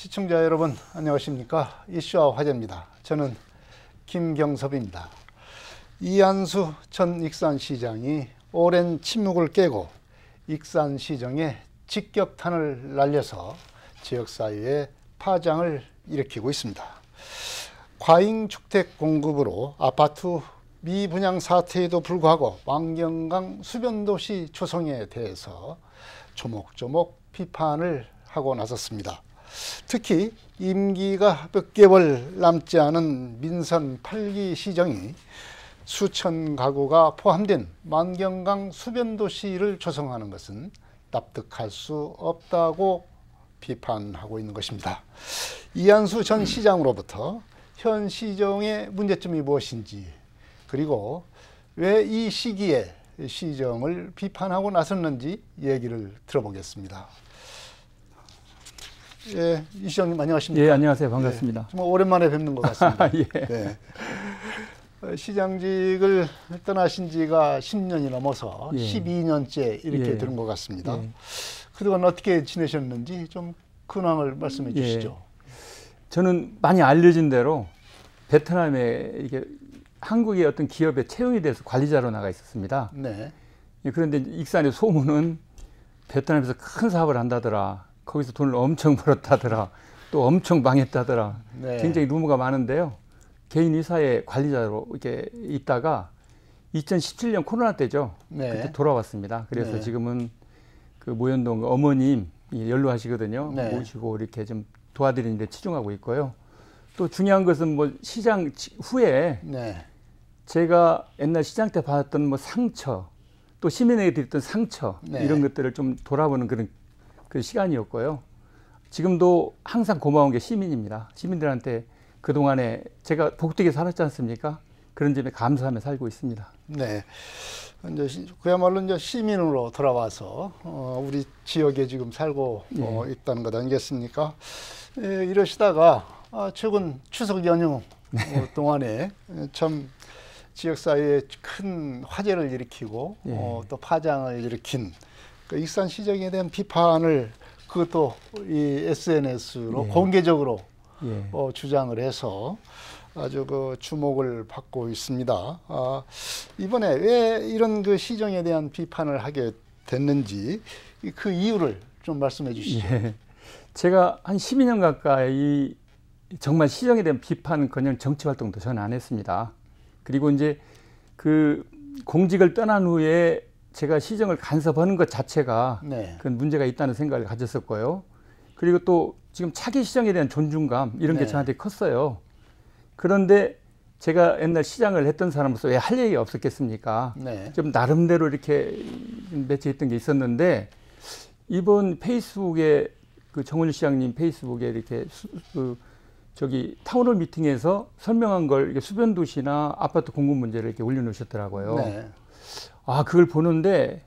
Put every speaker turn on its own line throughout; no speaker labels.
시청자 여러분 안녕하십니까? 이슈와 화제입니다. 저는 김경섭입니다. 이한수 전 익산시장이 오랜 침묵을 깨고 익산시정에 직격탄을 날려서 지역사회에 파장을 일으키고 있습니다. 과잉주택 공급으로 아파트 미분양 사태에도 불구하고 왕경강 수변도시 조성에 대해서 조목조목 비판을 하고 나섰습니다. 특히 임기가 몇 개월 남지 않은 민선 8기 시정이 수천 가구가 포함된 왕경강 수변도시를 조성하는 것은 납득할 수 없다고 비판하고 있는 것입니다. 이한수 전 시장으로부터 현 시정의 문제점이 무엇인지, 그리고 왜 이 시기에 시정을 비판하고 나섰는지 얘기를 들어보겠습니다. 예, 이 시장님 안녕하십니까?
예, 안녕하세요. 반갑습니다.
예, 정말 오랜만에 뵙는 것 같습니다.
예.
네. 시장직을 떠나신 지가 10년이 넘어서
예.
12년째 이렇게
예.
되는 것 같습니다.
예.
그동안 어떻게 지내셨는지 좀 근황을 말씀해 주시죠.
저는 많이 알려진 대로 베트남에 이게 한국의 어떤 기업에 채용이 돼서 관리자로 나가 있었습니다.
네.
그런데 익산의 소문은 베트남에서 큰 사업을 한다더라. 거기서 돈을 엄청 벌었다더라. 또 엄청 망했다더라.
네.
굉장히 루머가 많은데요. 개인 회사의 관리자로 이렇게 있다가 2017년 코로나 때죠.
네.
그때 돌아왔습니다. 그래서
네.
지금은 그 모현동 어머님 연로하시거든요.
네.
모시고 이렇게 좀 도와드리는 데 치중하고 있고요. 또 중요한 것은 뭐 시장 후에
네.
제가 옛날 시장 때 받았던 뭐 상처, 또 시민에게 드렸던 상처,
네.
이런 것들을 좀 돌아보는 그런 그 시간이었고요. 지금도 항상 고마운 게 시민입니다. 시민들한테 그동안에 제가 복되게 살았지 않습니까? 그런 점에 감사하며 살고 있습니다.
네. 이제 그야말로 이제 시민으로 돌아와서 우리 지역에 지금 살고
예.
있다는 것 아니겠습니까? 예, 이러시다가 최근 추석 연휴 동안에 참 지역사회에 큰 화제를 일으키고
예.
또 파장을 일으킨 그 익산시정에 대한 비판을 그것도 이 SNS로
예.
공개적으로
예.
주장을 해서 아주 그 주목을 받고 있습니다. 이번에 왜 이런 그 시정에 대한 비판을 하게 됐는지 그 이유를 좀 말씀해 주시죠.
예. 제가 한 12년 가까이 정말 시정에 대한 비판은커녕 정치 활동도 전 안 했습니다. 그리고 이제 그 공직을 떠난 후에 제가 시정을 간섭하는 것 자체가
네.
그건 문제가 있다는 생각을 가졌었고요. 그리고 또 지금 차기 시정에 대한 존중감 이런 게
네.
저한테 컸어요. 그런데 제가 옛날 시장을 했던 사람으로서 왜 할 얘기가 없었겠습니까?
네.
좀 나름대로 이렇게 매치했던 게 있었는데 이번 페이스북에 그 정원일 시장님 페이스북에 이렇게 저기 타운홀 미팅에서 설명한 걸 이렇게 수변도시나 아파트 공급 문제를 이렇게 올려놓으셨더라고요.
네.
그걸 보는데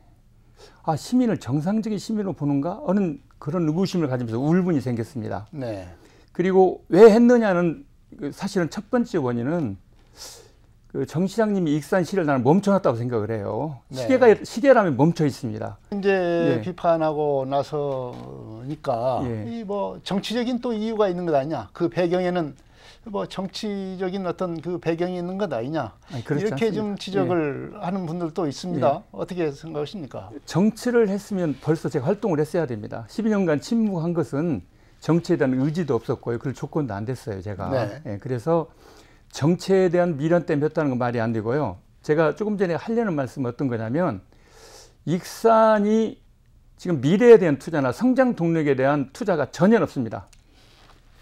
시민을 정상적인 시민으로 보는가 하는 그런 의구심을 가지면서 울분이 생겼습니다.
네.
그리고 왜 했느냐는 사실은 첫 번째 원인은 그 정 시장님이 익산시를 나는 멈춰놨다고 생각을 해요.
네.
시계라면 멈춰 있습니다.
이제
예.
비판하고 나서니까
예.
이 뭐 정치적인 또 이유가 있는 것 아니냐? 그 배경에는 뭐 정치적인 어떤 그 배경이 있는 것 아니냐?
그렇지
이렇게
않습니다.
좀 지적을 하는 분들도 있습니다.
예.
어떻게 생각하십니까?
정치를 했으면 벌써 제가 활동을 했어야 됩니다. 12년간 침묵한 것은 정치에 대한 의지도 없었고요. 그럴 조건도 안 됐어요, 제가.
네.
예, 그래서 정치에 대한 미련 때문에 했다는 건 말이 안 되고요. 제가 조금 전에 하려는 말씀은 어떤 거냐면 익산이 지금 미래에 대한 투자나 성장 동력에 대한 투자가 전혀 없습니다.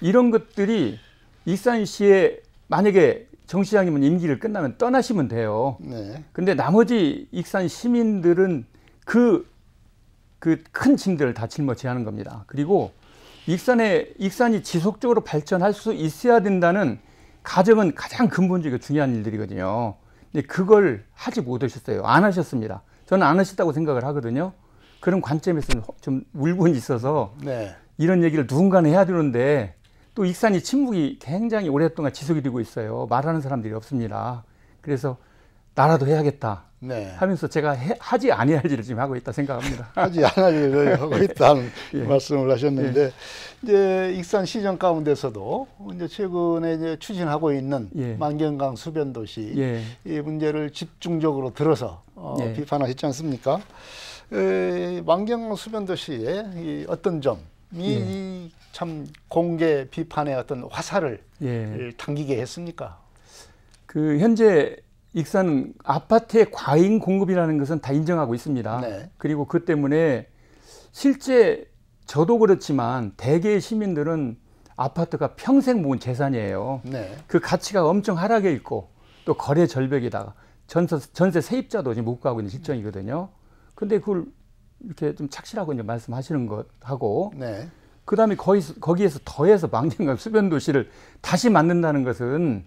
이런 것들이 익산시에 만약에 정 시장님은 임기를 끝나면 떠나시면 돼요.
네.
근데 나머지 익산 시민들은 그 큰 짐들을 다 짊어져야 하는 겁니다. 그리고 익산이 지속적으로 발전할 수 있어야 된다는 가정은 가장 근본적이고 중요한 일들이거든요. 근데 그걸 하지 못하셨어요. 안 하셨습니다. 저는 안 하셨다고 생각을 하거든요. 그런 관점에서는 좀 울분이 있어서
네.
이런 얘기를 누군가는 해야 되는데 또 익산이 침묵이 굉장히 오랫동안 지속이 되고 있어요. 말하는 사람들이 없습니다. 그래서 나라도 해야겠다. 네. 하면서 제가 하지 아니할 일을 지금 하고 있다 생각합니다.
하지 않을 일을 하고 있다는 예. 말씀을 하셨는데 예. 이제 익산 시정 가운데서도 이제 최근에 이제 추진하고 있는 예. 만경강 수변 도시 예. 이 문제를 집중적으로 들어서 예. 비판하셨지 않습니까? 만경강 수변 도시의 어떤 점이 예. 참 공개 비판의 어떤 화살을 예. 당기게 했습니까?
그 현재 익산은 아파트의 과잉 공급이라는 것은 다 인정하고 있습니다. 네. 그리고 그 때문에 실제 저도 그렇지만 대개의 시민들은 아파트가 평생 모은 재산이에요. 네. 그 가치가 엄청 하락해 있고 또 거래 절벽이다가 전세 세입자도 지금 못 가고 있는 실정이거든요. 근데 그걸 이렇게 좀 착실하고 이제 말씀하시는 것하고 네. 그다음에 거기에서 더해서 만경강 수변 도시를 다시 만든다는 것은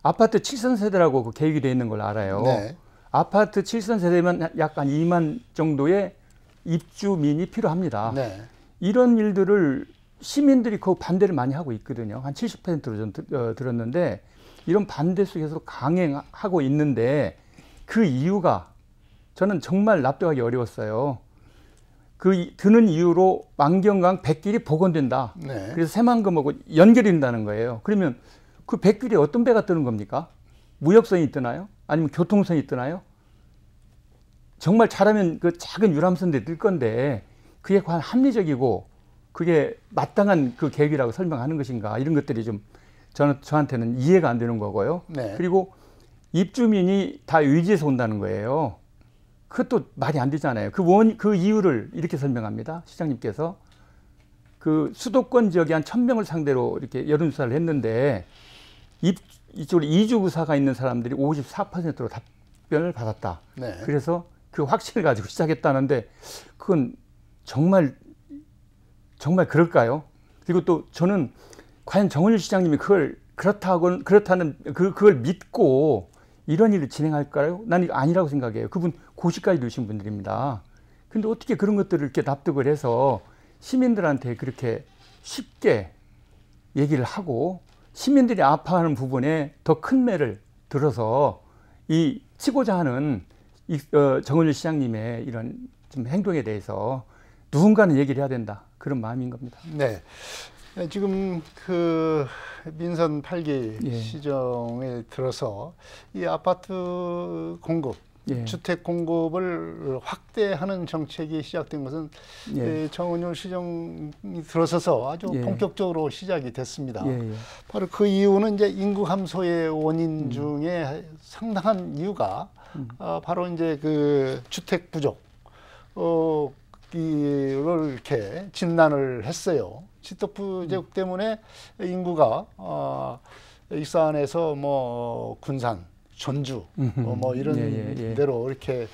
아파트 7선세대라고 그 계획이 되어 있는 걸 알아요. 네. 아파트 7선세대면 약 한 2만 정도의 입주민이 필요합니다. 네. 이런 일들을 시민들이 그 반대를 많이 하고 있거든요. 한 70%로 좀 들었는데 이런 반대 속에서 강행하고 있는데 그 이유가 저는 정말 납득하기 어려웠어요. 그 드는 이유로 만경강 백길이 복원된다. 네. 그래서 새만금하고 연결이 된다는 거예요. 그러면 그 백길에 어떤 배가 뜨는 겁니까? 무역선이 뜨나요? 아니면 교통선이 뜨나요? 정말 잘하면 그 작은 유람선들이 뜰 건데 그게 과연 합리적이고 그게 마땅한 그 계획이라고 설명하는 것인가 이런 것들이 좀 저한테는 이해가 안 되는 거고요. 네. 그리고 입주민이 다 의지에서 온다는 거예요. 그것도 말이 안 되잖아요. 그 이유를 이렇게 설명합니다. 시장님께서 그 수도권 지역에 한 1000명을 상대로 이렇게 여론조사를 했는데 이쪽으로 이주구사가 있는 사람들이 54%로 답변을 받았다. 네. 그래서 그 확신을 가지고 시작했다는데 그건 정말 그럴까요? 그리고 또 저는 과연 정은일 시장님이 그렇다는 그걸 믿고 이런 일을 진행할까요? 난 이거 아니라고 생각해요. 그분 고시까지 두신 분들입니다. 근데 어떻게 그런 것들을 이렇게 납득을 해서 시민들한테 그렇게 쉽게 얘기를 하고 시민들이 아파하는 부분에 더 큰 매를 들어서 이 치고자 하는 정은일 시장님의 이런 좀 행동에 대해서 누군가는 얘기를 해야 된다. 그런 마음인 겁니다.
네. 지금 그 민선 8기 예. 시정에 들어서 이 아파트 공급, 예. 주택 공급을 확대하는 정책이 시작된 것은 예. 정은일 시정이 들어서서 아주 예. 본격적으로 시작이 됐습니다. 예. 바로 그 이유는 이제 인구 감소의 원인 중에 상당한 이유가 바로 이제 그 주택 부족, 이를 이렇게 진단을 했어요. 주택 부족 때문에 인구가 익산에서 뭐 군산, 전주 뭐 이런 데로 이렇게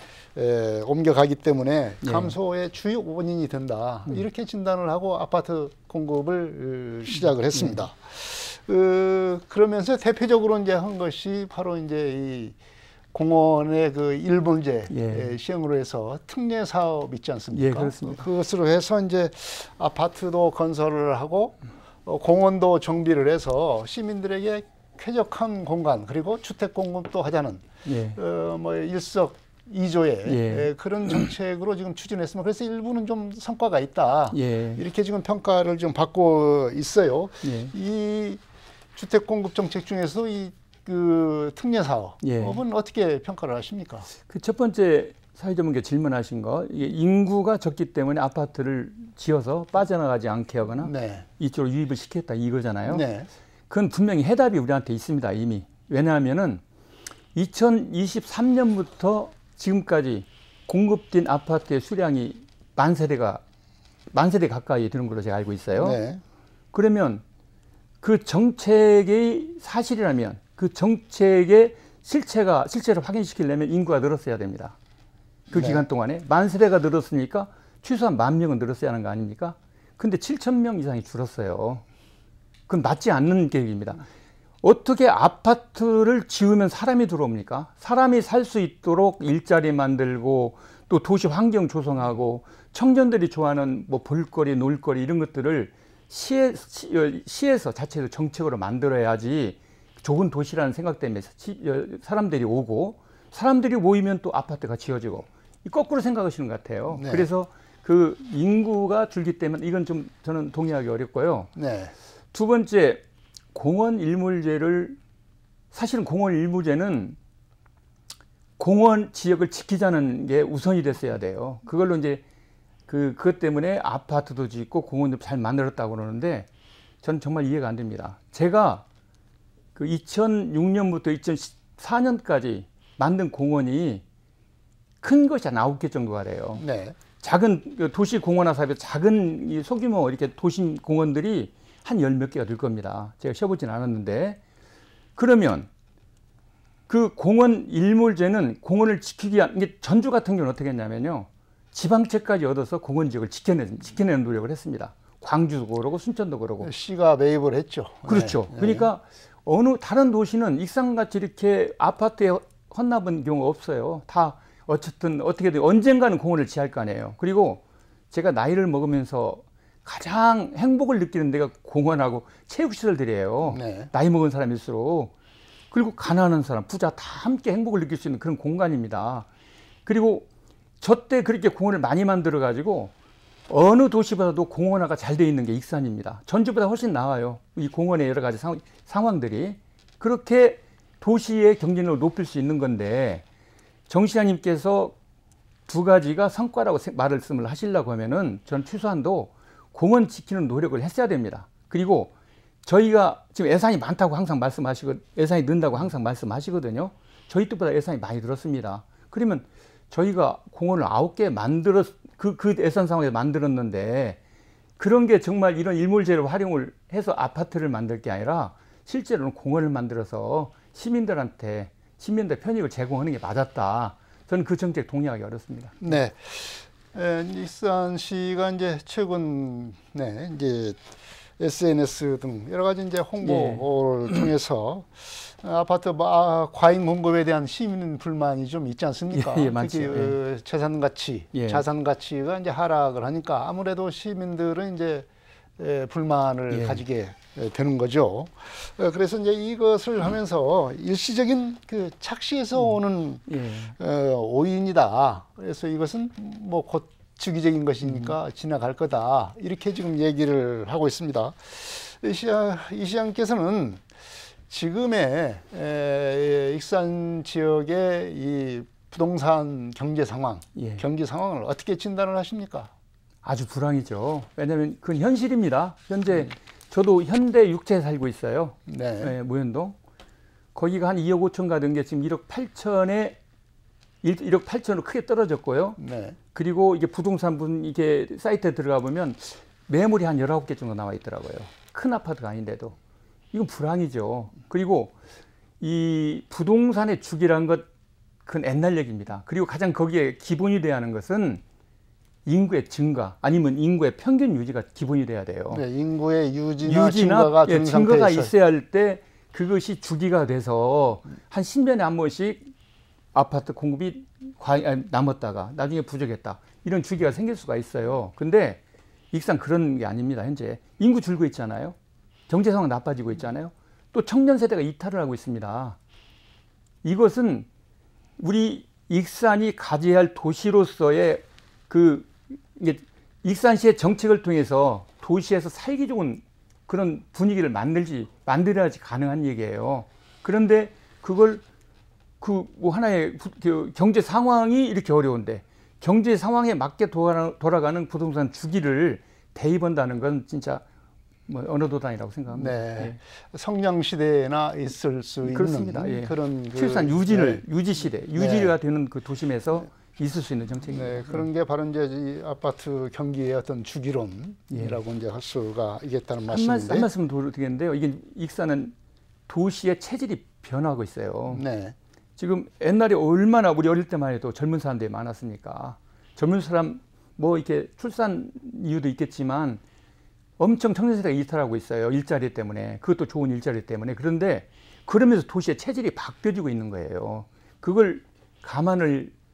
옮겨가기 때문에 감소의 주요 원인이 된다. 이렇게 진단을 하고 아파트 공급을 시작을 했습니다. 그러면서 대표적으로 이제 한 것이 바로 이제 이 공원의 그 일본제 시행으로 해서 특례 사업 있지 않습니까?
예, 그렇습니다.
그것으로 해서 이제 아파트도 건설을 하고 공원도 정비를 해서 시민들에게 쾌적한 공간 그리고 주택 공급도 하자는 뭐 일석이조의 그런 정책으로 지금 추진했습니다. 그래서 일부는 좀 성과가 있다. 이렇게 지금 평가를 좀 받고 있어요. 이 주택 공급 정책 중에서 그 특례 사업은 어떻게 평가를 하십니까?
그 첫 번째 사회전문가 질문하신 거, 이게 인구가 적기 때문에 아파트를 지어서 빠져나가지 않게 하거나 이쪽으로 유입을 시켰다 이거잖아요. 그건 분명히 해답이 우리한테 있습니다 이미. 왜냐하면은 2023년부터 지금까지 공급된 아파트의 수량이 만 세대 가까이 되는 걸로 제가 알고 있어요. 그러면 그 정책의 사실이라면 그 정책의 실체를 확인시키려면 인구가 늘었어야 됩니다. 그 기간 동안에 만 세대가 늘었으니까 최소한 10,000명은 늘었어야 하는 거 아닙니까? 근데 7,000명 이상이 줄었어요. 그건 맞지 않는 계획입니다. 어떻게 아파트를 지으면 사람이 들어옵니까? 사람이 살 수 있도록 일자리 만들고 또 도시 환경 조성하고 청년들이 좋아하는 뭐 볼거리, 놀거리 이런 것들을 시에서 자체로 정책으로 만들어야지 좋은 도시라는 생각 때문에 사람들이 오고 사람들이 모이면 또 아파트가 지어지고 거꾸로 생각하시는 것 같아요.
네.
그래서 그 인구가 줄기 때문에 이건 좀 저는 동의하기 어렵고요.
네.
두 번째, 공원 일몰제를 사실은 공원 일몰제는 공원 지역을 지키자는 게 우선이 됐어야 돼요. 그걸로 이제 그것 때문에 아파트도 짓고 공원도 잘 만들었다고 그러는데 저는 정말 이해가 안 됩니다. 제가 그 2006년부터 2014년까지 만든 공원이 큰 것이 한 9개 정도가 돼요.
네.
작은 도시 공원화 사업에 작은 이 소규모 이렇게 도심 공원들이 한 10몇 개가 될 겁니다. 제가 쉬어보진 않았는데, 그러면 그 공원 일몰제는 공원을 지키기 위한, 이게 전주 같은 경우는 어떻게 했냐면요, 지방채까지 얻어서 공원 지역을 지켜내는 노력을 했습니다. 광주도 그러고 순천도 그러고.
시가 매입을 했죠.
그렇죠.
네.
그러니까 어느 다른 도시는 익산같이 이렇게 아파트에 헌납은 경우가 없어요. 다 어쨌든 어떻게든 언젠가는 공원을 지할 거 아니에요. 그리고 제가 나이를 먹으면서 가장 행복을 느끼는 데가 공원하고 체육시설들이에요.
네.
나이 먹은 사람일수록. 그리고 가난한 사람, 부자 다 함께 행복을 느낄 수 있는 그런 공간입니다. 그리고 저 때 그렇게 공원을 많이 만들어 가지고 어느 도시보다도 공원화가 잘 돼 있는 게 익산입니다. 전주보다 훨씬 나아요. 이 공원의 여러 가지 상황들이. 그렇게 도시의 경쟁력을 높일 수 있는 건데, 정 시장님께서 두 가지가 성과라고 말씀을 하시려고 하면은 전 최소한도 공원 지키는 노력을 했어야 됩니다. 그리고 저희가 지금 예산이 많다고 항상 예산이 는다고 항상 말씀하시거든요. 저희 때보다 예산이 많이 들었습니다. 그러면 저희가 공원을 9개 그 예산 상황에서 만들었는데, 그런 게 정말 이런 일몰제를 활용을 해서 아파트를 만들 게 아니라 실제로는 공원을 만들어서 시민들 편익을 제공하는 게 맞았다. 저는 그 정책 동의하기 어렵습니다.
네. 익산시가 이제 최근 이제 SNS 등 여러 가지 이제 홍보를 통해서 아파트 과잉 공급에 대한 시민 불만이 좀 있지 않습니까? 특히 자산 가치가 이제 하락을 하니까 아무래도 시민들은 이제 불만을 가지게 되는 거죠. 그래서 이제 이것을 하면서 일시적인 그 착시에서 오는 오인이다. 그래서 이것은 뭐 곧 주기적인 것이니까 지나갈 거다. 이렇게 지금 얘기를 하고 있습니다. 이 시장께서는 지금의 익산 지역의 이 부동산 경제 상황, 경기 상황을 어떻게 진단을 하십니까?
아주 불황이죠. 왜냐하면 그건 현실입니다. 현재 저도 현대 6채에 살고 있어요. 네, 무현동. 거기가 한 2억 5천 가던 게 지금 1억 8천으로 크게 떨어졌고요. 네. 그리고 이게 이게 사이트에 들어가 보면 매물이 한 19개 정도 나와 있더라고요. 큰 아파트가 아닌데도. 이건 불황이죠. 그리고 이 부동산의 주기란 그건 옛날 얘기입니다. 그리고 가장 거기에 기본이 돼야 하는 것은 인구의 증가, 아니면 인구의 평균 유지가 기본이 돼야 돼요.
네, 인구의 유지나 증가가
있어야 할 때 그것이 주기가 돼서 한 10년에 한 번씩 아파트 공급이 남았다가 나중에 부족했다. 이런 주기가 생길 수가 있어요. 근데 익산 그런 게 아닙니다. 현재 인구 줄고 있잖아요. 경제 상황 나빠지고 있잖아요. 또 청년 세대가 이탈을 하고 있습니다. 이것은 우리 익산이 가져야 할 도시로서의 익산시의 정책을 통해서 도시에서 살기 좋은 그런 분위기를 만들어야지 가능한 얘기예요. 그런데 그걸 하나의 경제 상황이 이렇게 어려운데 경제 상황에 맞게 돌아가는 부동산 주기를 대입한다는 건 진짜 언어도단이라고 생각합니다.
네. 성장 시대나 있을 수
그렇습니다.
있는 그런
최소한 유지 시대, 유지가 되는 그 도심에서 있을 수 있는 정책입니다.
네, 그런 게 바로 이제 이 아파트 경기의 어떤 주기론이라고 이제 할 수가 있겠다는 말씀인데.
한 말씀 더 드리겠는데요. 이게 익산은 도시의 체질이 변하고 있어요. 네. 지금 옛날에 얼마나 우리 어릴 때만 해도 젊은 사람들이 많았습니까? 젊은 사람 이렇게 출산 이유도 있겠지만 엄청 청년 세대가 이탈하고 있어요. 일자리 때문에. 그것도 좋은 일자리 때문에. 그런데 그러면서 도시의 체질이 바뀌어지고 있는 거예요. 그걸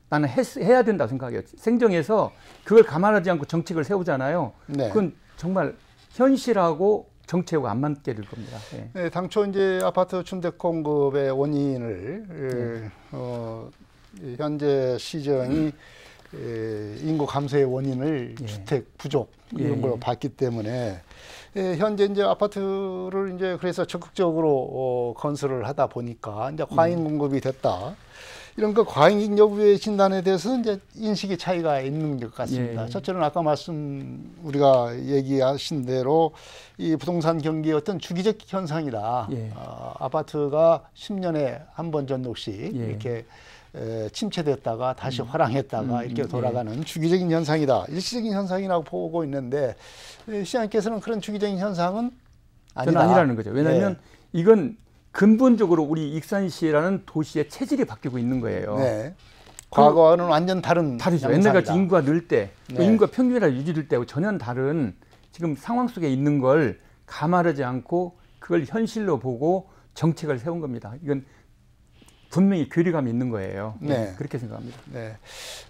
나는 해야 된다고 생각해요. 생정에서 그걸 감안하지 않고 정책을 세우잖아요. 네. 그건 정말 현실하고 정책하고 안 맞게 될 겁니다. 예.
네, 당초 이제 아파트 주택 공급의 원인을 현재 시정이 인구 감소의 원인을 주택 부족 이런 걸로 봤기 때문에 현재 이제 아파트를 이제 그래서 적극적으로 건설을 하다 보니까 이제 과잉 공급이 됐다. 이런 그 과잉 여부의 진단에 대해서 이제 인식의 차이가 있는 것 같습니다. 첫째는 아까 우리가 얘기하신 대로 이 부동산 경기의 어떤 주기적 현상이다. 아파트가 10년에 한 번 정도씩 이렇게 침체됐다가 다시 화랑했다가 이렇게 돌아가는 주기적인 현상이다. 일시적인 현상이라고 보고 있는데 시장님께서는 그런 주기적인 현상은 아니다.
저는 아니라는 거죠. 왜냐하면 이건 근본적으로 우리 익산시라는 도시의 체질이 바뀌고 있는 거예요.
과거와는 완전 다르죠.
옛날같이 인구가 늘 때, 인구가 평균이라 유지될 때하고 전혀 다른 지금 상황 속에 있는 걸 감안하지 않고 그걸 현실로 보고 정책을 세운 겁니다. 이건 분명히 괴리감이 있는 거예요. 그렇게 생각합니다.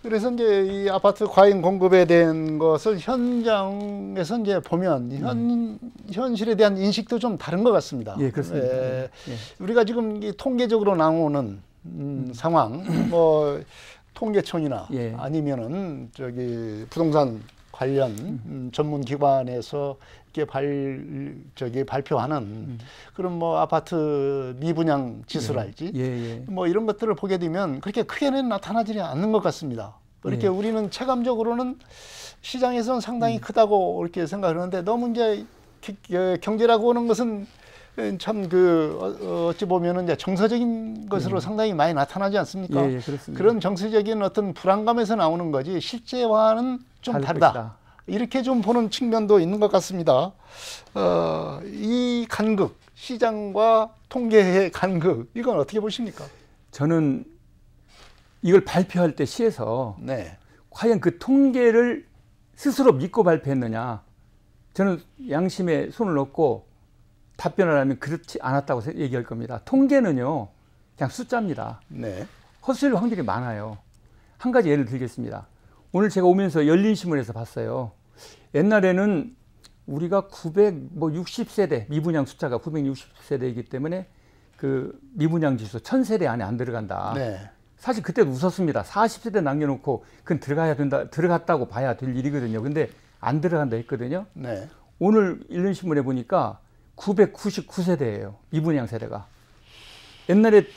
그래서 이제 이 아파트 과잉 공급에 대한 것을 현장에서 이제 보면 현실에 대한 인식도 좀 다른 것 같습니다.
그렇습니다.
우리가 지금 이 통계적으로 나오는 상황, 뭐 통계청이나 아니면은 저기 부동산 관련 전문 기관에서 이렇게 발표하는 그런 뭐 아파트 미분양 지수랄지 뭐 이런 것들을 보게 되면 그렇게 크게는 나타나지 않는 것 같습니다. 이렇게 우리는 체감적으로는 시장에서는 상당히 크다고 이렇게 생각하는데 너무 이제 경제라고 하는 것은 참 어찌 보면은 이제 정서적인 것으로 상당히 많이 나타나지 않습니까?
그렇습니다.
그런 정서적인 어떤 불안감에서 나오는 거지 실제와는 좀 다르다.
것이다.
이렇게 좀 보는 측면도 있는 것 같습니다. 이 간극, 시장과 통계의 간극, 이건 어떻게 보십니까?
저는 이걸 발표할 때 시에서 과연 그 통계를 스스로 믿고 발표했느냐, 저는 양심에 손을 넣고 답변을 하면 그렇지 않았다고 얘기할 겁니다. 통계는요, 그냥 숫자입니다. 헛소리할 확률이 많아요. 한 가지 예를 들겠습니다. 오늘 제가 오면서 열린신문에서 봤어요. 옛날에는 우리가 960세대, 미분양 숫자가 960세대이기 때문에 그 미분양 지수 1000세대 안에 안 들어간다. 사실 그때도 웃었습니다. 40세대 남겨놓고 그건 들어가야 된다, 들어갔다고 봐야 될 일이거든요. 근데 안 들어간다 했거든요. 오늘 열린신문에 보니까 999세대예요. 미분양 세대가. 옛날에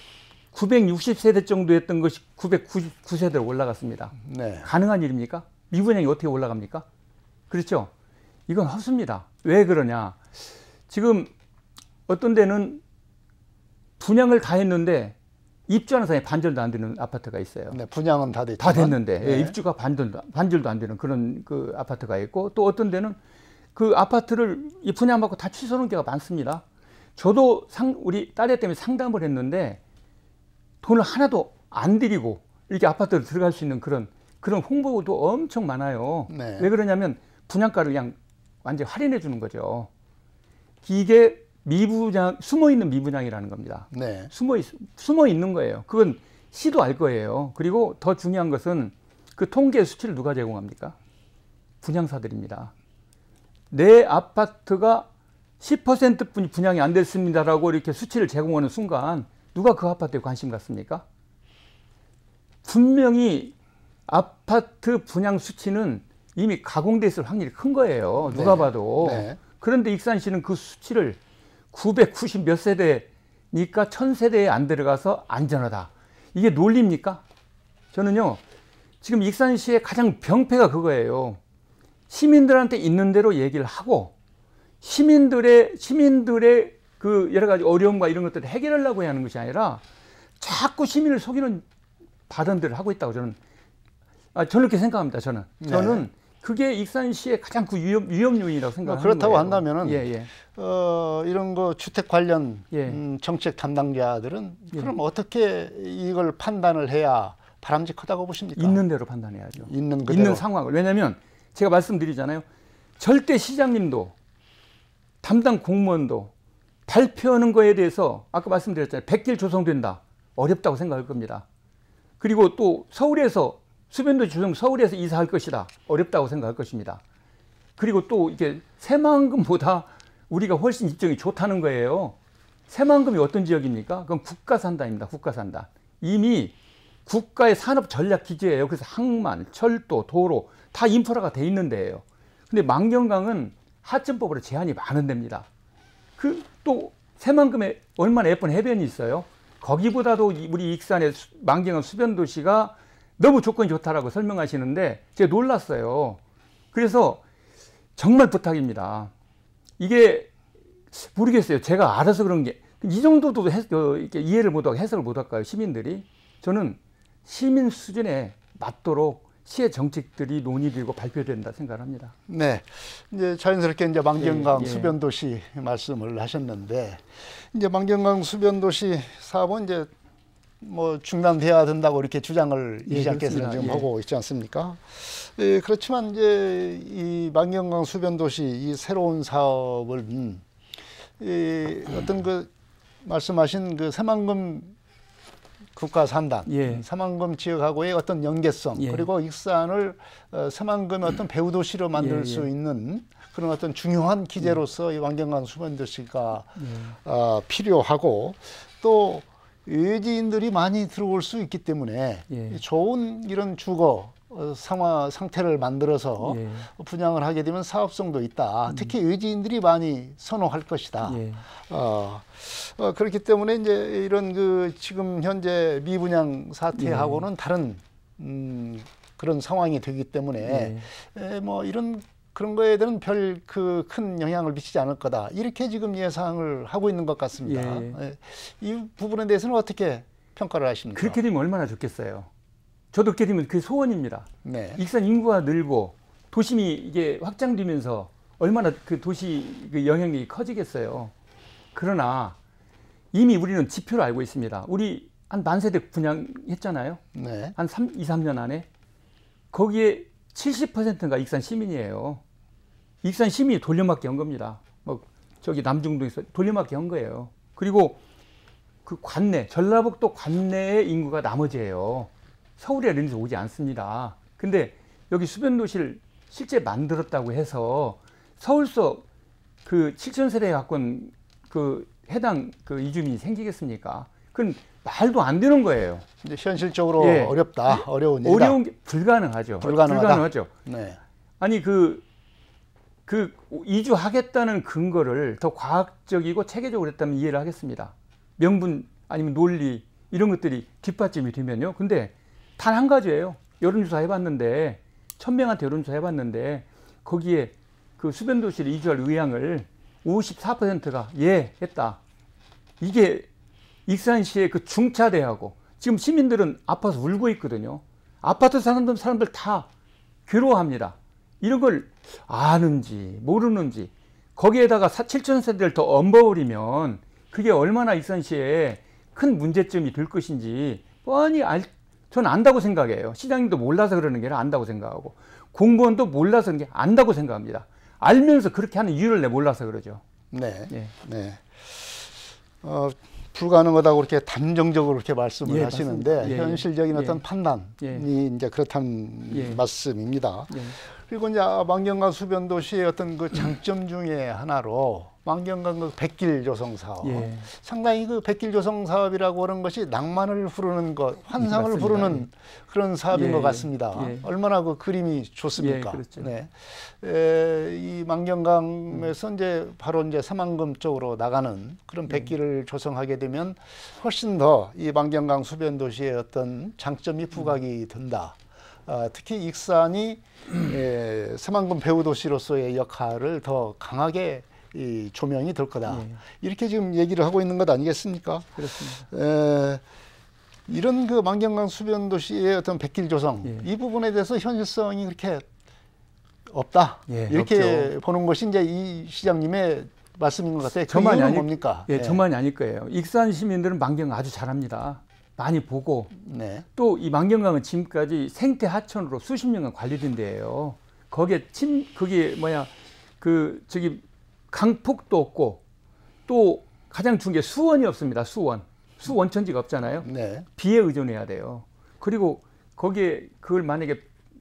960세대 정도였던 것이 999세대로 올라갔습니다. 가능한 일입니까? 미분양이 어떻게 올라갑니까? 그렇죠? 이건 헛수입니다. 왜 그러냐? 지금 어떤 데는 분양을 다 했는데 입주하는 사람이 반절도 안 되는 아파트가 있어요.
분양은 다
됐는데 입주가 반절도 안 되는 그런 그 아파트가 있고, 또 어떤 데는 그 아파트를 분양받고 다 취소하는 경우가 많습니다. 저도 우리 딸애 때문에 상담을 했는데 돈을 하나도 안 들이고 이렇게 아파트를 들어갈 수 있는 그런 홍보도 엄청 많아요. 왜 그러냐면 분양가를 그냥 완전히 할인해 주는 거죠. 이게 미분양, 숨어 있는 미분양이라는 겁니다. 숨어 있는 거예요. 그건 시도 알 거예요. 그리고 더 중요한 것은 그 통계 수치를 누가 제공합니까? 분양사들입니다. 내 아파트가 10%뿐이 분양이 안 됐습니다라고 이렇게 수치를 제공하는 순간 누가 그 아파트에 관심 갖습니까? 분명히 아파트 분양 수치는 이미 가공돼 있을 확률이 큰 거예요. 누가 봐도. 그런데 익산시는 그 수치를 990 몇 세대니까 1000세대에 안 들어가서 안전하다. 이게 논리입니까? 저는요, 지금 익산시의 가장 병폐가 그거예요. 시민들한테 있는 대로 얘기를 하고 시민들의 그 여러 가지 어려움과 이런 것들을 해결하려고 하는 것이 아니라 자꾸 시민을 속이는 발언들을 하고 있다고 저는 그렇게 생각합니다. 저는 그게 익산시의 가장 그 위험 요인이라고 생각합니다.
그렇다고 한다면은 이런 거 주택 관련 정책 담당자들은 그럼 어떻게 이걸 판단을 해야 바람직하다고 보십니까?
있는 대로 판단해야죠.
있는
상황을. 왜냐하면 제가 말씀드리잖아요. 절대 시장님도 담당 공무원도 발표하는 거에 대해서 아까 말씀드렸잖아요. 100길 조성된다. 어렵다고 생각할 겁니다. 그리고 또 수변도시 조성 서울에서 이사할 것이다. 어렵다고 생각할 것입니다. 그리고 또 이게 새만금보다 우리가 훨씬 입장이 좋다는 거예요. 새만금이 어떤 지역입니까? 그건 국가산단입니다. 국가산단. 이미 국가의 산업 전략 기지예요. 그래서 항만, 철도, 도로 다 인프라가 돼 있는 데예요. 근데 만경강은 하천법으로 제한이 많은 데입니다. 그 또 새만금에 얼마나 예쁜 해변이 있어요. 거기보다도 우리 익산의 만경강 수변도시가 너무 조건이 좋다라고 설명하시는데 제가 놀랐어요. 그래서 정말 부탁입니다. 이게 모르겠어요. 제가 알아서 그런 게 이 정도도 이렇게 이해를 못하고 해석을 못할까요? 시민들이. 저는 시민 수준에 맞도록 시의 정책들이 논의되고 발표된다 생각합니다.
네, 이제 자연스럽게 이제 만경강
예, 예.
수변도시 말씀을 하셨는데 이제 만경강 수변도시 사업은 이제 뭐 중단돼야 된다고 이렇게 주장을 이 시장께서는 지금 하고 있지 않습니까? 예, 그렇지만 이제 이 만경강 수변도시 이 새로운 사업은 어떤 그 말씀하신 그 새만금 국가산단, 새만금 지역하고의 어떤 연계성, 그리고 익산을 새만금의 어떤 배후도시로 만들 수 있는 그런 어떤 중요한 기제로서 이 만경강 수변도시가 필요하고 또 외지인들이 많이 들어올 수 있기 때문에 좋은 이런 주거 상태를 만들어서 분양을 하게 되면 사업성도 있다. 특히 외지인들이 많이 선호할 것이다. 그렇기 때문에 이제 이런 그 지금 현재 미분양 사태하고는 다른 그런 상황이 되기 때문에 뭐 이런 그런 거에 대한 별 그 큰 영향을 미치지 않을 거다. 이렇게 지금 예상을 하고 있는 것 같습니다. 이 부분에 대해서는 어떻게 평가를 하십니까?
그렇게 되면 얼마나 좋겠어요. 저도 그렇게 되면 그게 소원입니다. 익산 인구가 늘고 도심이 이게 확장되면서 얼마나 그 도시 그 영향력이 커지겠어요. 그러나 이미 우리는 지표를 알고 있습니다. 우리 한 만세대 분양했잖아요. 한 2, 3년 안에. 거기에 70%가 익산 시민이에요. 익산 시민이 돌려막기 한 겁니다. 뭐 저기 남중동에서 돌려막기 한 거예요. 그리고 그 관내, 전라북도 관내의 인구가 나머지예요. 서울에 이런 데서 오지 않습니다. 근데 여기 수변도시를 실제 만들었다고 해서 서울서 그 7,000세대에 가까운 그 해당 그 이주민이 생기겠습니까? 그건 말도 안 되는 거예요.
이제 현실적으로 어렵다. 어려운 일이다.
어려운 게 불가능하죠. 불가능하죠. 아니 그 이주하겠다는 근거를 더 과학적이고 체계적으로 했다면 이해를 하겠습니다. 명분 아니면 논리 이런 것들이 뒷받침이 되면요. 근데 단 한 가지예요. 여론조사 해봤는데 1,000명한테 여론조사 해봤는데 거기에 그 수변도시를 이주할 의향을 54%가 했다. 이게 익산시의 그 중차대하고 지금 시민들은 아파서 울고 있거든요. 아파트 사는 사람들 다 괴로워합니다. 이런 걸 아는지 모르는지 거기에다가 7,000세대를 더 얹어버리면 그게 얼마나 익산시에 큰 문제점이 될 것인지 뻔히 저는 안다고 생각해요. 시장님도 몰라서 그러는 게 아니라 안다고 생각하고 공무원도 몰라서 그런 게 안다고 생각합니다. 알면서 그렇게 하는 이유를 몰라서 그러죠.
불가능하다고 그렇게 단정적으로 그렇게 말씀을 하시는데 현실적인 어떤 판단이 이제 그렇다는 말씀입니다. 그리고 이제 만경강 수변도시의 어떤 그 장점 중에 하나로 만경강 그 백길 조성 사업, 상당히 그 백길 조성 사업이라고 하는 것이 낭만을 부르는 것, 환상을
맞습니다.
부르는 그런 사업인 것 같습니다. 얼마나 그 그림이 좋습니까?
그렇죠.
이 만경강에서 이제 바로 이제 새만금 쪽으로 나가는 그런 백길을 조성하게 되면 훨씬 더 이 만경강 수변도시의 어떤 장점이 부각이 된다. 특히 익산이 새만금 배후도시로서의 역할을 더 강하게 조명이 될 거다. 이렇게 지금 얘기를 하고 있는 것 아니겠습니까?
그렇습니다.
이런 그 만경강 수변도시의 어떤 백길 조성 이 부분에 대해서 현실성이 그렇게 없다. 이렇게 없죠. 보는 것이 이제 이 시장님의 말씀인 것 같아요.
저만이
이유는 뭡니까?
저만이 아닐 거예요. 익산 시민들은 만경강 아주 잘합니다. 많이 보고 또 이 만경강은 지금까지 생태 하천으로 수십 년간 관리된 데예요. 거기에 그게 저기 강폭도 없고 또 가장 중요한 게 수원이 없습니다. 수원천지가 없잖아요. 비에 의존해야 돼요. 그리고 거기에 그걸 만약에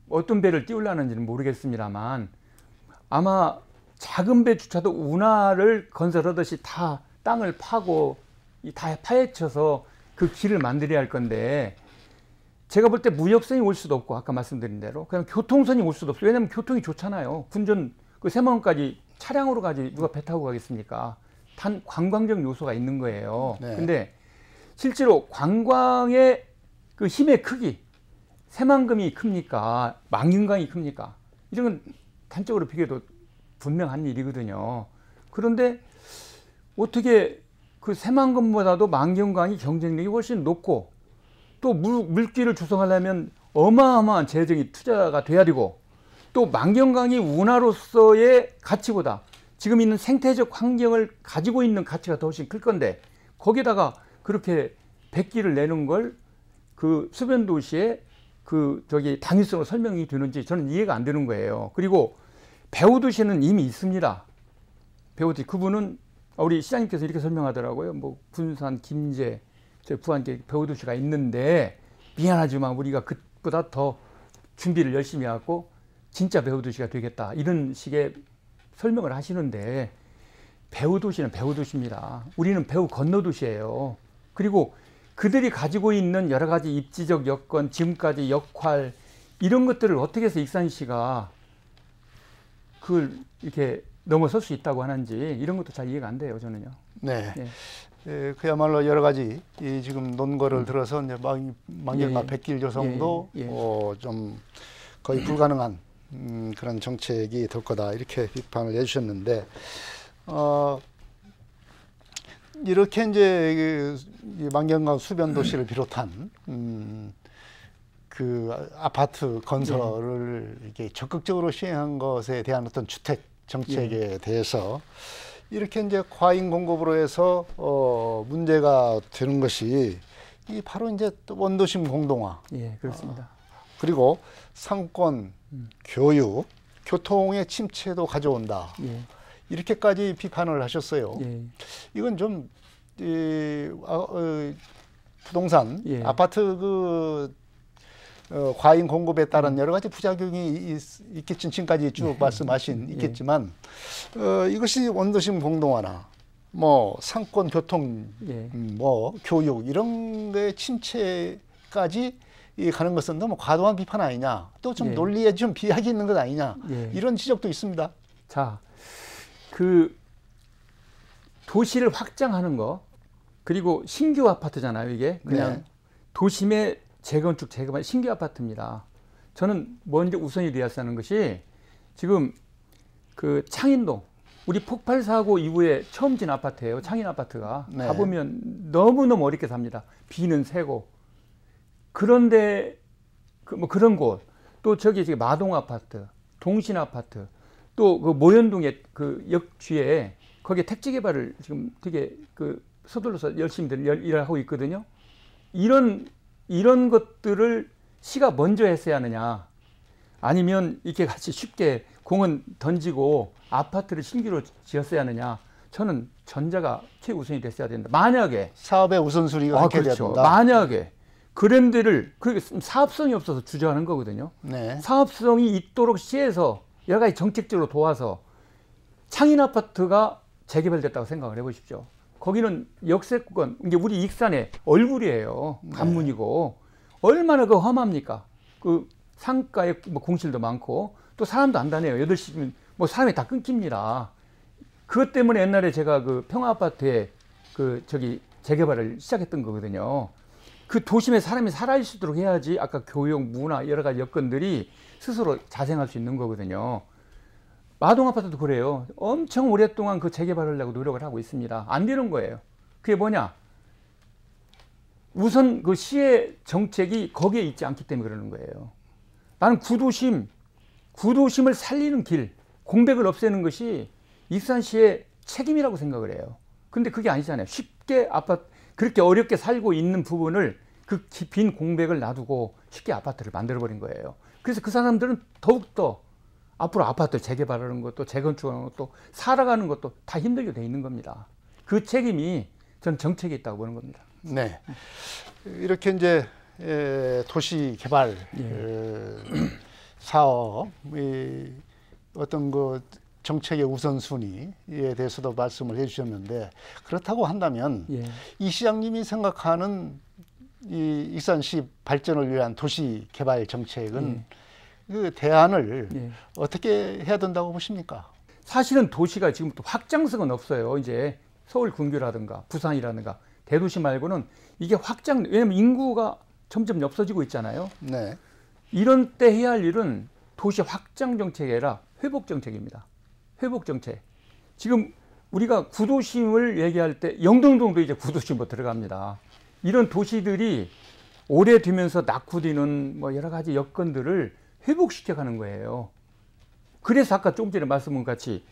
어떤 배를 띄우려는지는 모르겠습니다만 아마 작은 배주차도 운하를 건설하듯이 다 땅을 파고 다 파헤쳐서 그 길을 만들어야 할 건데, 제가 볼 때 무역선이 올 수도 없고 아까 말씀드린 대로 그냥 교통선이 올 수도 없어요. 왜냐하면 교통이 좋잖아요. 군전 그 새마을까지 차량으로 가지 누가 배 타고 가겠습니까? 단 관광적 요소가 있는 거예요.
네.
근데 실제로 관광의 그 힘의 크기, 새만금이 큽니까? 망경강이 큽니까? 이런 건 단적으로 비교해도 분명한 일이거든요. 그런데 어떻게 그 새만금보다도 망경강이 경쟁력이 훨씬 높고, 또 물길을 조성하려면 어마어마한 재정이 투자가 돼야 되고, 또 망경강이 운하로서의 가치보다 지금 있는 생태적 환경을 가지고 있는 가치가 더 훨씬 클 건데, 거기다가 그렇게 백기를 내는 걸 그 수변 도시의 그 저기 당위성으로 설명이 되는지 저는 이해가 안 되는 거예요. 그리고 배후 도시는 이미 있습니다. 배후 도시, 그분은 우리 시장님께서 이렇게 설명하더라고요. 뭐 군산, 김제, 저 부안계 배후 도시가 있는데, 미안하지만 우리가 그보다 더 준비를 열심히 하고 진짜 배후 도시가 되겠다, 이런 식의 설명을 하시는데, 배후 도시는 배후 도시입니다. 우리는 배후 건너 도시예요. 그리고 그들이 가지고 있는 여러 가지 입지적 여건, 지금까지 역할, 이런 것들을 어떻게 해서 익산시가 그걸 이렇게 넘어설 수 있다고 하는지, 이런 것도 잘 이해가 안 돼요, 저는요.
네.
예.
예, 그야말로 여러 가지 이 지금 논거를 들어서 이제 망경강
예.
백길 조성도
예.
좀 거의 불가능한 그런 정책이 될 거다, 이렇게 비판을 해주셨는데, 이렇게 이제 이 망경강 수변 도시를 비롯한 그 아파트 건설을 이렇게 적극적으로 시행한 것에 대한 어떤 주택 정책에 대해서 이렇게 이제 과잉 공급으로 해서 문제가 되는 것이 이 바로 이제 원도심 공동화.
예, 그렇습니다.
그리고 상권, 교육, 교통의 침체도 가져온다.
예.
이렇게까지 비판을 하셨어요.
예.
이건 좀 부동산,
예.
아파트 그 과잉 공급에 따른 여러 가지 부작용이 있겠지, 지금까지 쭉 말씀하신 있겠지만, 이것이 원도심 공동화나 뭐 상권, 교통, 뭐 교육 이런 데 침체까지 가는 것은 너무 과도한 비판 아니냐, 또 좀 논리에 좀 비약이 있는 것 아니냐, 이런 지적도 있습니다.
자, 그 도시를 확장하는 거, 그리고 신규 아파트잖아요, 이게 그냥 도심의 재건축, 재개발, 신규 아파트입니다. 저는 먼저 우선이 되어야 하는 것이, 지금 그 창인동, 우리 폭발 사고 이후에 처음 진 아파트예요. 창인 아파트가. 가보면 너무너무 어렵게 삽니다. 비는 새고. 그런데 뭐 그런 곳, 또 저기 마동 아파트, 동신 아파트, 또 그 모현동의 그 역 뒤에 거기에 택지 개발을 지금 되게 그 서둘러서 열심히 일을 하고 있거든요. 이런 것들을 시가 먼저 했어야 하느냐, 아니면 이렇게 같이 쉽게 공은 던지고 아파트를 신규로 지었어야 하느냐, 저는 전자가 최우선이 됐어야 된다. 만약에
사업의 우선순위가 그렇게
그렇죠.
된다.
만약에 그랜드를, 그렇게 사업성이 없어서 주저하는 거거든요. 사업성이 있도록 시에서 여러 가지 정책적으로 도와서 창인 아파트가 재개발됐다고 생각을 해보십시오. 거기는 역세권, 이게 우리 익산의 얼굴이에요. 관문이고. 얼마나 그 험합니까? 그 상가에 뭐 공실도 많고, 또 사람도 안 다녀요. 8시면 뭐 사람이 다 끊깁니다. 그것 때문에 옛날에 제가 그 평화아파트에 그 저기 재개발을 시작했던 거거든요. 그 도심에 사람이 살아있을 수 있도록 해야지 아까 교육, 문화, 여러 가지 여건들이 스스로 자생할 수 있는 거거든요. 마동 아파트도 그래요. 엄청 오랫동안 그 재개발하려고 노력을 하고 있습니다. 안 되는 거예요. 그게 뭐냐? 우선 그 시의 정책이 거기에 있지 않기 때문에 그러는 거예요. 나는 구도심을 살리는 길, 공백을 없애는 것이 익산시의 책임이라고 생각을 해요. 근데 그게 아니잖아요. 쉽게 아파트, 그렇게 어렵게 살고 있는 부분을, 그 빈 공백을 놔두고 쉽게 아파트를 만들어버린 거예요. 그래서 그 사람들은 더욱더 앞으로 아파트 재개발하는 것도, 재건축하는 것도, 살아가는 것도 다 힘들게 돼 있는 겁니다. 그 책임이 전 정책에 있다고 보는 겁니다.
네. 이렇게 이제 도시 개발 사업, 어떤 그 정책의 우선순위에 대해서도 말씀을 해주셨는데 그렇다고 한다면
예.
이 시장님이 생각하는 이 익산시 발전을 위한 도시 개발 정책은 그 대안을 어떻게 해야 된다고 보십니까?
사실은 도시가 지금 또 확장성은 없어요. 이제 서울 근교라든가 부산이라든가 대도시 말고는 이게 왜냐면 인구가 점점 없어지고 있잖아요.
네.
이런 때 해야 할 일은 도시 확장 정책이 아니라 회복 정책입니다. 회복 정책. 지금 우리가 구도심을 얘기할 때 영등동도 이제 구도심으로 들어갑니다. 이런 도시들이 오래되면서 낙후되는 뭐 여러 가지 여건들을 회복시켜가는 거예요. 그래서 아까 조금 전에 말씀한 같이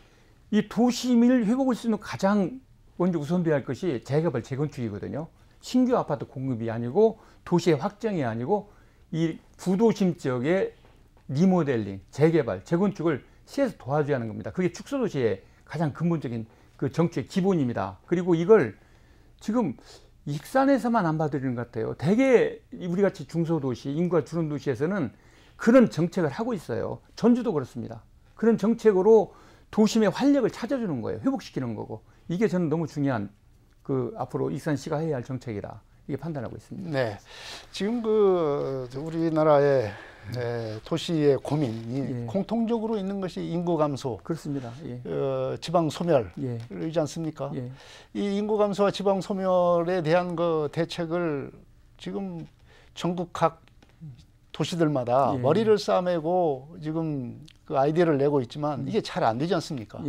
이 도심을 회복할 수 있는 가장 먼저 우선돼야 할 것이 재개발, 재건축이거든요. 신규 아파트 공급이 아니고 도시의 확장이 아니고 이 구도심 지역의 리모델링, 재개발, 재건축을 시에서 도와줘야 하는 겁니다. 그게 축소도시의 가장 근본적인 그 정책의 기본입니다. 그리고 이걸 지금 익산에서만 안 받아들이는 것 같아요. 대개 우리같이 중소도시, 인구가 줄은 도시에서는 그런 정책을 하고 있어요. 전주도 그렇습니다. 그런 정책으로 도심의 활력을 찾아주는 거예요. 회복시키는 거고. 이게 저는 너무 중요한 그 앞으로 익산시가 해야 할 정책이다. 이게 판단하고 있습니다.
네. 지금 그 우리나라의 도시의 고민이 공통적으로 있는 것이 인구 감소.
그렇습니다.
지방 소멸이지 않습니까? 이 인구 감소와 지방 소멸에 대한 그 대책을 지금 전국 각 도시들마다 머리를 싸매고 지금 그 아이디어를 내고 있지만 이게 잘 안 되지 않습니까?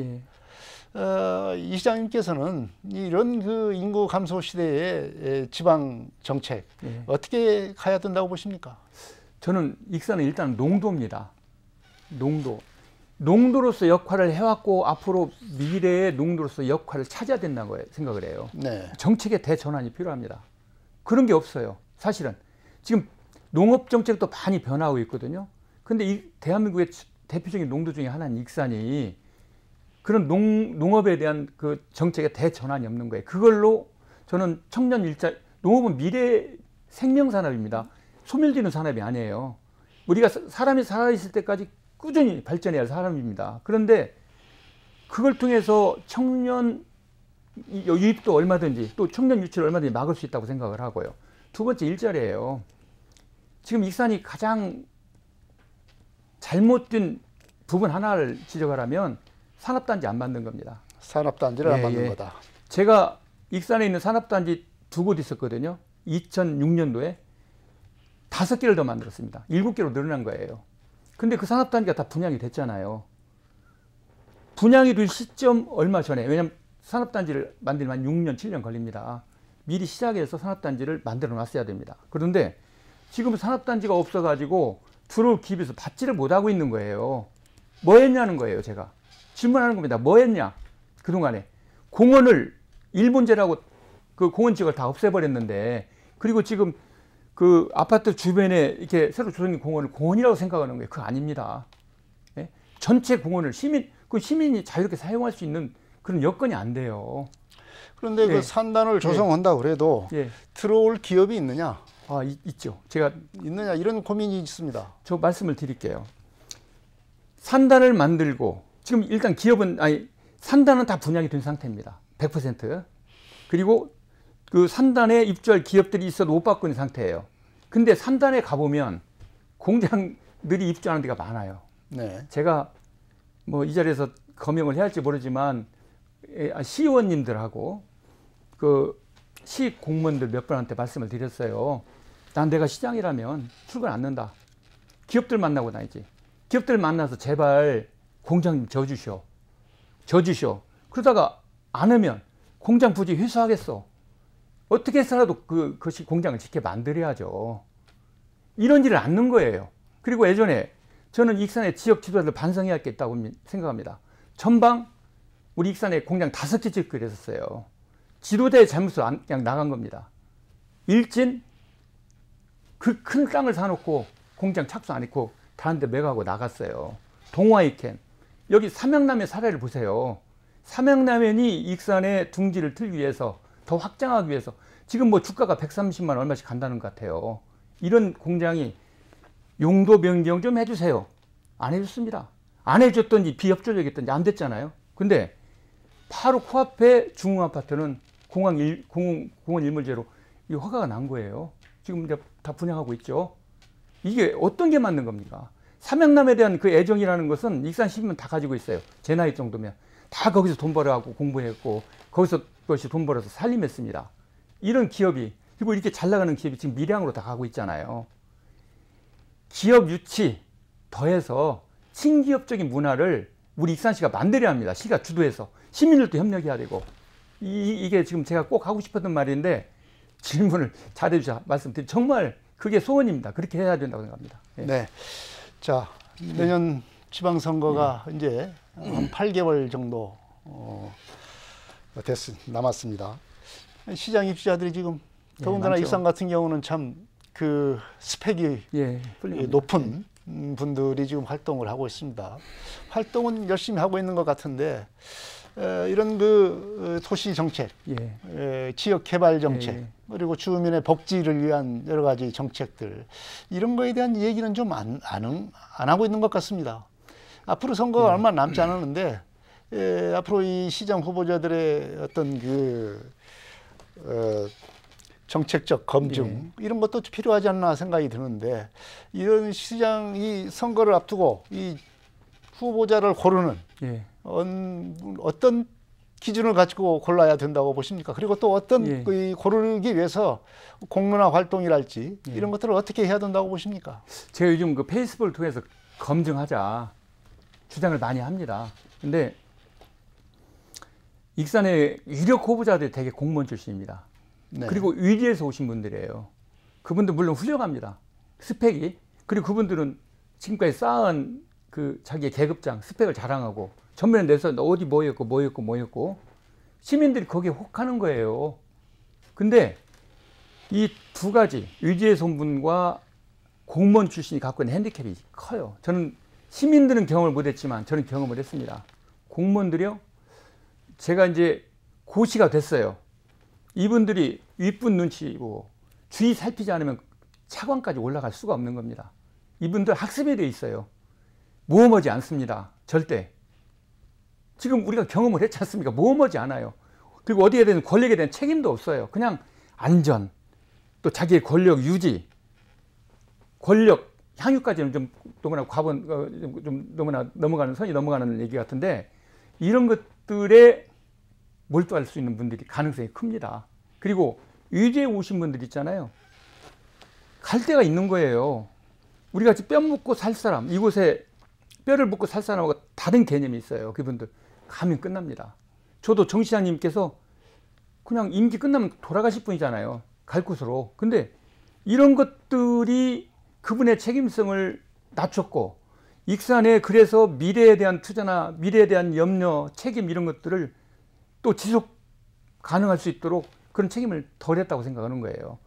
이 시장님께서는 이런 그 인구 감소 시대의 지방 정책 어떻게 가야 된다고 보십니까?
저는 익산은 일단 농도입니다. 농도로서 역할을 해왔고 앞으로 미래의 농도로서 역할을 찾아야 된다고 생각을 해요. 네. 정책의 대전환이 필요합니다. 그런 게 없어요. 사실은 지금 농업 정책도 많이 변하고 있거든요. 근데 이 대한민국의 대표적인 농도 중에 하나는 익산이 그런 농업에 대한 그 정책의 대전환이 없는 거예요. 그걸로 저는 청년 일자, 농업은 미래 생명 산업입니다. 소멸되는 산업이 아니에요. 우리가 사람이 살아있을 때까지 꾸준히 발전해야 할 사람입니다. 그런데 그걸 통해서 청년 유입도 얼마든지 또 청년 유치를 얼마든지 막을 수 있다고 생각을 하고요. 두 번째 일자리예요. 지금 익산이 가장 잘못된 부분 하나를 지적하라면 산업단지 안 만든 겁니다.
산업단지를 안 만든 거다.
제가 익산에 있는 산업단지 두 곳 있었거든요. 2006년도에 5개를 더 만들었습니다. 7개로 늘어난 거예요. 근데 그 산업단지가 다 분양이 됐잖아요. 분양이 될 시점 얼마 전에, 왜냐면 산업단지를 만들면 한 6년, 7년 걸립니다. 미리 시작해서 산업단지를 만들어 놨어야 됩니다. 그런데 지금 산업단지가 없어가지고 들어올 기업에서 받지를 못하고 있는 거예요. 뭐 했냐는 거예요, 제가. 질문하는 겁니다. 뭐 했냐? 그동안에. 공원을 일본제라고 그 공원 지역을 다 없애버렸는데, 그리고 지금 그 아파트 주변에 이렇게 새로 조성된 공원을 공원이라고 생각하는 거예요. 그거 아닙니다. 예? 전체 공원을 시민이 자유롭게 사용할 수 있는 그런 여건이 안 돼요.
그런데 그 산단을 조성한다 그래도 들어올 기업이 있느냐?
있죠. 제가
있느냐 이런 고민이 있습니다.
저 말씀을 드릴게요. 산단을 만들고 지금 일단 산단은 다 분양이 된 상태입니다. 100%. 그리고 그 산단에 입주할 기업들이 있어도 못 받고 있는 상태예요. 근데 산단에 가보면 공장들이 입주하는 데가 많아요. 네. 제가 뭐 이 자리에서 거명을 해야 할지 모르지만 시의원님들하고 그 시 공무원들 몇 분한테 말씀을 드렸어요. 난 내가 시장이라면 출근 안 넣는다. 기업들 만나고 다니지. 기업들 만나서 제발 공장 져주시오. 그러다가 안 하면 공장 부지 회수하겠어. 어떻게 해서라도 그것이 공장을 짓게 만들어야죠. 이런 일을 안 넣은 거예요. 그리고 예전에 저는 익산의 지역 지도자들 반성해야 할 게 있다고 생각합니다. 전방 우리 익산에 공장 5개 짓고 그랬었어요. 지도자의 잘못으로 그냥 나간 겁니다. 일진 그 큰 땅을 사놓고 공장 착수 안 했고 다른 데 매가고 나갔어요. 동화이켄 여기 삼양라면 사례를 보세요. 삼양라면이 익산의 둥지를 틀기 위해서 더 확장하기 위해서 지금 뭐 주가가 130만 원 얼마씩 간다는 것 같아요. 이런 공장이 용도 변경 좀 해주세요. 안 해줬습니다. 안 해줬든지 비협조적이었든지 안 됐잖아요. 근데 바로 코앞에 중흥아파트는 공원 일몰제로 이 허가가 난 거예요. 지금 이제 다 분양하고 있죠. 이게 어떤 게 맞는 겁니까? 삼양남에 대한 그 애정이라는 것은 익산 시민은 다 가지고 있어요. 제 나이 정도면. 다 거기서 돈 벌어하고 공부했고 거기서 돈 벌어서 살림했습니다. 이런 기업이, 그리고 이렇게 잘 나가는 기업이 지금 밀양으로 다 가고 있잖아요. 기업 유치 더해서 친기업적인 문화를 우리 익산시가 만들어야 합니다. 시가 주도해서. 시민들도 협력해야 되고. 이게 지금 제가 꼭 하고 싶었던 말인데 질문을 잘해주셔서 말씀드리면 정말 그게 소원입니다. 그렇게 해야 된다고 생각합니다. 예.
네. 자, 내년 지방선거가 이제 한 8개월 정도 남았습니다. 시장 입주자들이 지금 더군다나 익산 같은 경우는 참 그 스펙이 높은 분들이 지금 활동을 하고 있습니다. 활동은 열심히 하고 있는 것 같은데 이런 그 도시 정책, 지역 개발 정책, 그리고 주민의 복지를 위한 여러 가지 정책들, 이런 거에 대한 얘기는 좀 안 하고 있는 것 같습니다. 앞으로 선거가 얼마 남지 않았는데 앞으로 이 시장 후보자들의 어떤 그 정책적 검증 이런 것도 필요하지 않나 생각이 드는데, 이런 시장 이 선거를 앞두고 이 후보자를 고르는 어떤 기준을 가지고 골라야 된다고 보십니까? 그리고 또 어떤 고르기 위해서 공론화 활동이랄지 이런 것들을 어떻게 해야 된다고 보십니까?
제가 요즘 그 페이스북을 통해서 검증하자 주장을 많이 합니다. 근데 익산의 유력 후보자들이 대개 공무원 출신입니다. 네. 그리고 위지에서 오신 분들이에요. 그분들 물론 훌륭합니다. 스펙이. 그리고 그분들은 지금까지 쌓은 그 자기의 계급장 스펙을 자랑하고 전면에 내서 어디 뭐였고 시민들이 거기에 혹하는 거예요. 근데 이 두 가지 위지에서 온 분과 공무원 출신이 갖고 있는 핸디캡이 커요. 저는 시민들은 경험을 못했지만 저는 경험을 했습니다. 공무원들이요, 제가 이제 고시가 됐어요. 이분들이 윗분 눈치 보고 주의 살피지 않으면 차관까지 올라갈 수가 없는 겁니다. 이분들 학습에 돼 있어요. 모험하지 않습니다. 절대. 지금 우리가 경험을 했지 않습니까? 모험하지 않아요. 그리고 어디에 대한 권력에 대한 책임도 없어요. 그냥 안전, 또 자기의 권력 유지, 권력 향유까지는 좀 너무나 너무나 넘어가는 얘기 같은데, 이런 것들에 몰두할 수 있는 분들이 가능성이 큽니다. 그리고 위주에 오신 분들 있잖아요. 갈 데가 있는 거예요. 우리 같이 뼈 묻고 살 사람, 이곳에 뼈를 묻고 살 사람하고 다른 개념이 있어요. 그분들 가면 끝납니다. 저도 정 시장님께서 그냥 임기 끝나면 돌아가실 분이잖아요. 갈 곳으로. 근데 이런 것들이 그분의 책임성을 낮췄고, 익산에 그래서 미래에 대한 투자나 미래에 대한 염려, 책임 이런 것들을 또 지속 가능할 수 있도록 그런 책임을 덜 했다고 생각하는 거예요.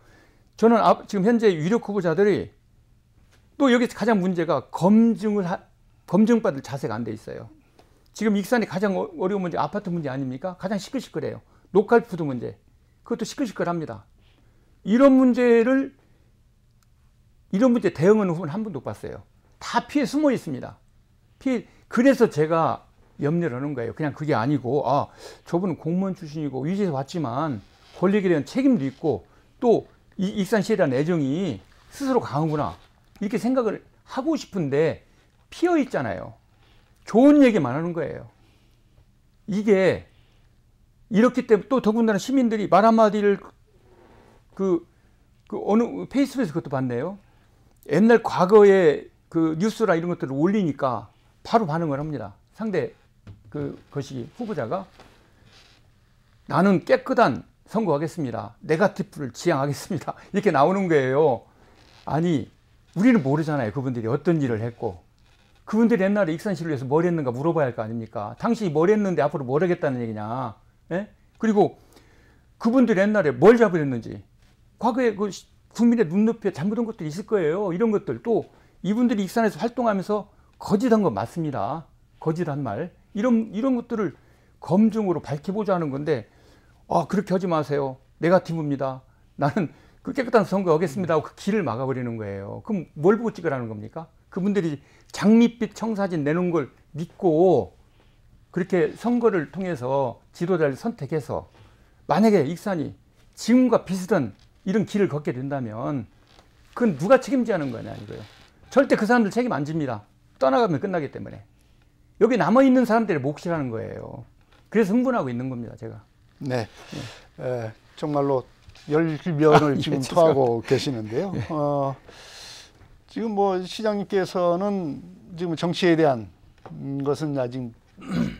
저는 지금 현재 유력 후보자들이 또 여기 가장 문제가 검증받을 자세가 안 돼 있어요. 지금 익산이 가장 어려운 문제 아파트 문제 아닙니까? 가장 시끌시끌해요. 로컬푸드 문제. 그것도 시끌시끌합니다. 이런 문제 대응하는 후보는 한 번도 못 봤어요. 다 피해 숨어 있습니다. 그래서 제가 염려를 하는 거예요. 그냥 그게 아니고, 저분은 공무원 출신이고 위지에서 왔지만 권력에 대한 책임도 있고 또 이 익산시에 대한 애정이 스스로 강하구나, 이렇게 생각을 하고 싶은데 피어 있잖아요. 좋은 얘기만 하는 거예요. 이게 이렇기 때문에 또 더군다나 시민들이 말 한마디를 어느 페이스북에서 그것도 봤네요. 옛날 과거의 그 뉴스라 이런 것들을 올리니까 바로 반응을 합니다. 상대 것이 후보자가 나는 깨끗한 선거하겠습니다. 네거티브를 지향하겠습니다. 이렇게 나오는 거예요. 아니, 우리는 모르잖아요. 그분들이 어떤 일을 했고. 그분들이 옛날에 익산시를 위해서 뭘 했는가 물어봐야 할 거 아닙니까? 당신이 뭘 했는데 앞으로 뭘 하겠다는 얘기냐. 예? 그리고 그분들이 옛날에 뭘 잡으렸는지, 과거에 그 국민의 눈높이에 잘못한 것들이 있을 거예요. 이런 것들. 또 이분들이 익산에서 활동하면서 거짓한 건 맞습니다. 거짓한 말. 이런 것들을 검증으로 밝혀보자 하는 건데, 그렇게 하지 마세요. 네거티브입니다. 나는 그 깨끗한 선거 하겠습니다 하고 그 길을 막아버리는 거예요. 그럼 뭘 보고 찍으라는 겁니까? 그분들이 장밋빛 청사진 내놓은 걸 믿고 그렇게 선거를 통해서 지도자를 선택해서 만약에 익산이 지금과 비슷한 이런 길을 걷게 된다면 그건 누가 책임져야 하는 거냐 이거예요. 절대 그 사람들 책임 안 집니다. 떠나가면 끝나기 때문에. 여기 남아있는 사람들의 몫이라는 거예요. 그래서 흥분하고 있는 겁니다, 제가.
네. 정말로 열변을 지금 토하고 계시는데요.
예.
지금 뭐 시장님께서는 지금 정치에 대한 것은 아직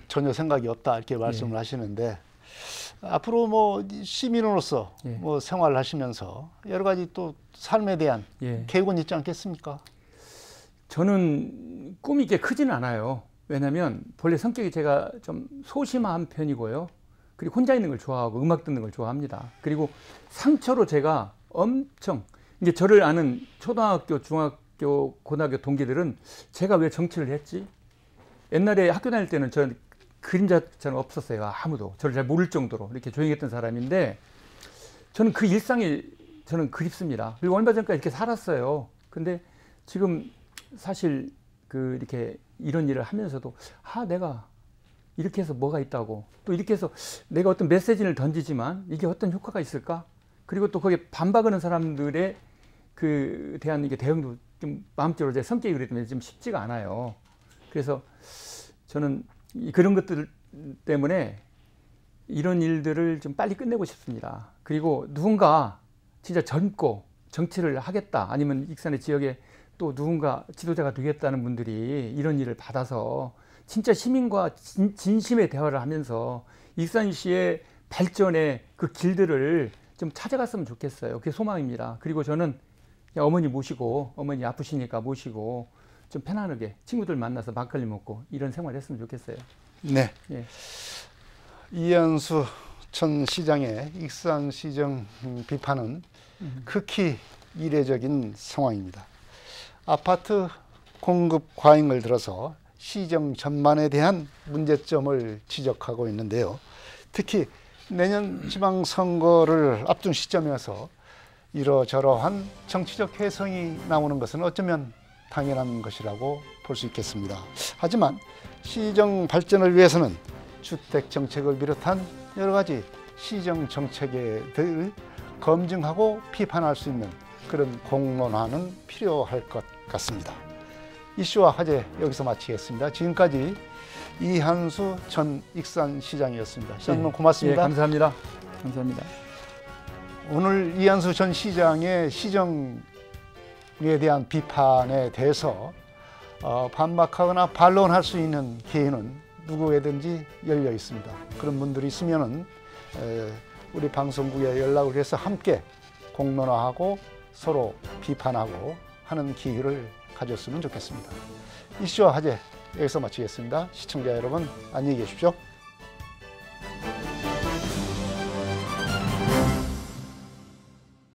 전혀 생각이 없다 이렇게 말씀을 하시는데 앞으로 뭐 시민으로서 뭐 생활하시면서 여러 가지 또 삶에 대한 계획은 있지 않겠습니까?
저는 꿈이 이렇게 크지는 않아요. 왜냐하면 본래 성격이 제가 좀 소심한 편이고요. 그리고 혼자 있는 걸 좋아하고 음악 듣는 걸 좋아합니다. 그리고 상처로 제가 엄청 이제 저를 아는 초등학교, 중학교, 고등학교 동기들은 제가 왜 정치를 했지? 옛날에 학교 다닐 때는 저는 그림자처럼 없었어요. 아무도 저를 잘 모를 정도로 이렇게 조용했던 사람인데 저는 그 일상이 저는 그립습니다. 그리고 얼마 전까지 이렇게 살았어요. 근데 지금 사실 그 이렇게 이런 일을 하면서도 내가 이렇게 해서 뭐가 있다고 또 이렇게 해서 내가 어떤 메시지를 던지지만 이게 어떤 효과가 있을까? 그리고 또 거기에 반박하는 사람들의 그 대한 이게 대응도 좀 마음적으로 제 성격이 그렇기 때문에 좀 쉽지가 않아요. 그래서 저는 그런 것들 때문에 이런 일들을 좀 빨리 끝내고 싶습니다. 그리고 누군가 진짜 젊고 정치를 하겠다 아니면 익산의 지역에 또 누군가 지도자가 되겠다는 분들이 이런 일을 받아서 진짜 시민과 진심의 대화를 하면서 익산시의 발전의 그 길들을 좀 찾아갔으면 좋겠어요. 그게 소망입니다. 그리고 저는 어머니 모시고 어머니 아프시니까 모시고 좀 편안하게 친구들 만나서 막걸리 먹고 이런 생활을 했으면 좋겠어요.
네. 이현수 전 시장의 익산시정 비판은 극히 이례적인 상황입니다. 아파트 공급 과잉을 들어서 시정 전반에 대한 문제점을 지적하고 있는데요. 특히 내년 지방선거를 앞둔 시점에서 이러저러한 정치적 해석이 나오는 것은 어쩌면 당연한 것이라고 볼 수 있겠습니다. 하지만 시정 발전을 위해서는 주택 정책을 비롯한 여러 가지 시정 정책을 검증하고 비판할 수 있는 그런 공론화는 필요할 것 같습니다. 이슈와 화제 여기서 마치겠습니다. 지금까지 이한수 전 익산시장이었습니다. 시장님 고맙습니다.
감사합니다. 감사합니다.
오늘 이한수 전 시장의 시정에 대한 비판에 대해서 반박하거나 반론할 수 있는 기회는 누구에든지 열려 있습니다. 그런 분들이 있으면은 우리 방송국에 연락을 해서 함께 공론화하고 서로 비판하고 하는 기회를 가졌으면 좋겠습니다. 이슈와 화제 여기서 마치겠습니다. 시청자 여러분 안녕히 계십시오.